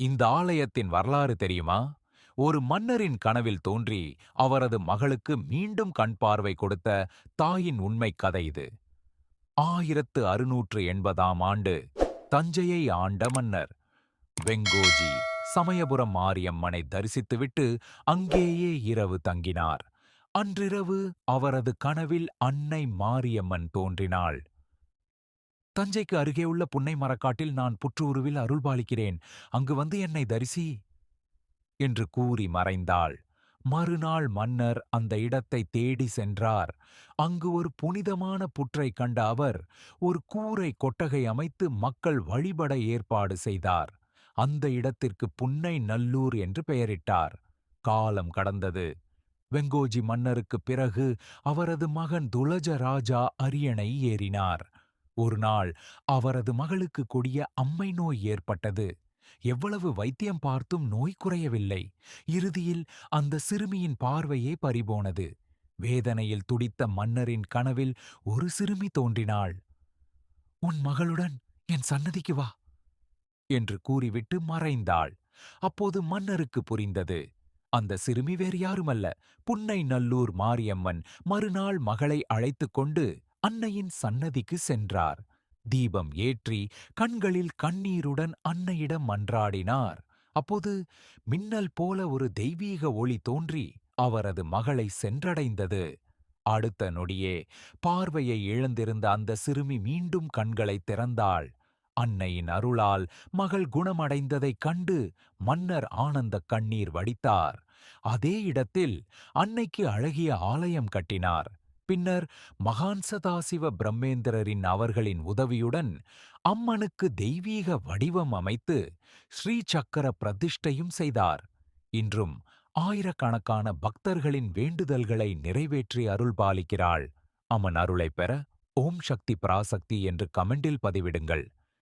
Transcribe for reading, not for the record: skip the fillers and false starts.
இந்த ஆலயத்தின் வரலாறு தெரியுமா? ஒரு மன்னரின் கனவில் தோன்றி அவரது மகளுக்கு மீண்டும் கண் பார்வை கொடுத்த தாயின் உண்மைக் கதை இது. 1680ஆம் ஆண்டு தஞ்சையை ஆண்ட மன்னர் வெங்கோஜி சமயபுரம் மாரியம்மனை தரிசித்துவிட்டு அங்கேயே இரவு தங்கினார். அன்றிரவு அவரது கனவில் அன்னை மாரியம்மன் தோன்றினாள். "தஞ்சைக்கு அருகே உள்ள புன்னை மரக்காட்டில் நான் புற்றுருவில் அருள்பாலிக்கிறேன். அங்கு வந்து என்னை தரிசி" என்று கூறி மறைந்தாள். மறுநாள் மன்னர் அந்த இடத்தை தேடி சென்றார். அங்கு ஒரு புனிதமான புற்றைக் கண்ட அவர் ஒரு கூரை கொட்டகை அமைத்து மக்கள் வழிபட ஏற்பாடு செய்தார். அந்த இடத்திற்கு புன்னை நல்லூர் என்று பெயரிட்டார். காலம் கடந்தது. வெங்கோஜி மன்னருக்குப் பிறகு அவரது மகன் துலஜ ராஜா அரியணை ஏறினார். ஒரு நாள் அவரது மகளுக்கு கொடிய அம்மை நோய் ஏற்பட்டது. எவ்வளவு வைத்தியம் பார்த்தும் நோய் குறையவில்லை. இறுதியில் அந்த சிறுமியின் பார்வையே பறிபோனது. வேதனையில் துடித்த மன்னரின் கனவில் ஒரு சிறுமி தோன்றினாள். "உன் மகளுடன் என் சன்னதிக்கு வா" என்று கூறிவிட்டு மறைந்தாள். அப்போது மன்னருக்கு புரிந்தது. அந்த சிறுமி வேறு யாருமல்ல, புன்னை நல்லூர் மாரியம்மன். மறுநாள் மகளை அழைத்துக் கொண்டு அன்னையின் சன்னதிக்கு சென்றார். தீபம் ஏற்றி கண்களில் கண்ணீருடன் அன்னையிடம் மன்றாடினார். அப்போது மின்னல் போல ஒரு தெய்வீக ஒளி தோன்றி அவரது மகளை சென்றடைந்தது. அடுத்த நொடியே பார்வையை இழந்திருந்த அந்த சிறுமி மீண்டும் கண்களைத் திறந்தாள். அன்னையின் அருளால் மகள் குணமடைந்ததைக் கண்டு மன்னர் ஆனந்தக் கண்ணீர் வடித்தார். அதே இடத்தில் அன்னைக்கு அழகிய ஆலயம் கட்டினார். பின்னர் மகான் சதாசிவ பிரம்மேந்திரரின் அவர்களின் உதவியுடன் அம்மனுக்கு தெய்வீக வடிவம் அமைத்து ஸ்ரீ சக்கர பிரதிஷ்டையும் செய்தார். இன்றும் ஆயிரக்கணக்கான பக்தர்களின் வேண்டுதல்களை நிறைவேற்றி அருள்பாலிக்கிறாள். அம்மன் அருளைப் பெற ஓம் சக்தி பராசக்தி என்று கமெண்டில் பதிவிடுங்கள்.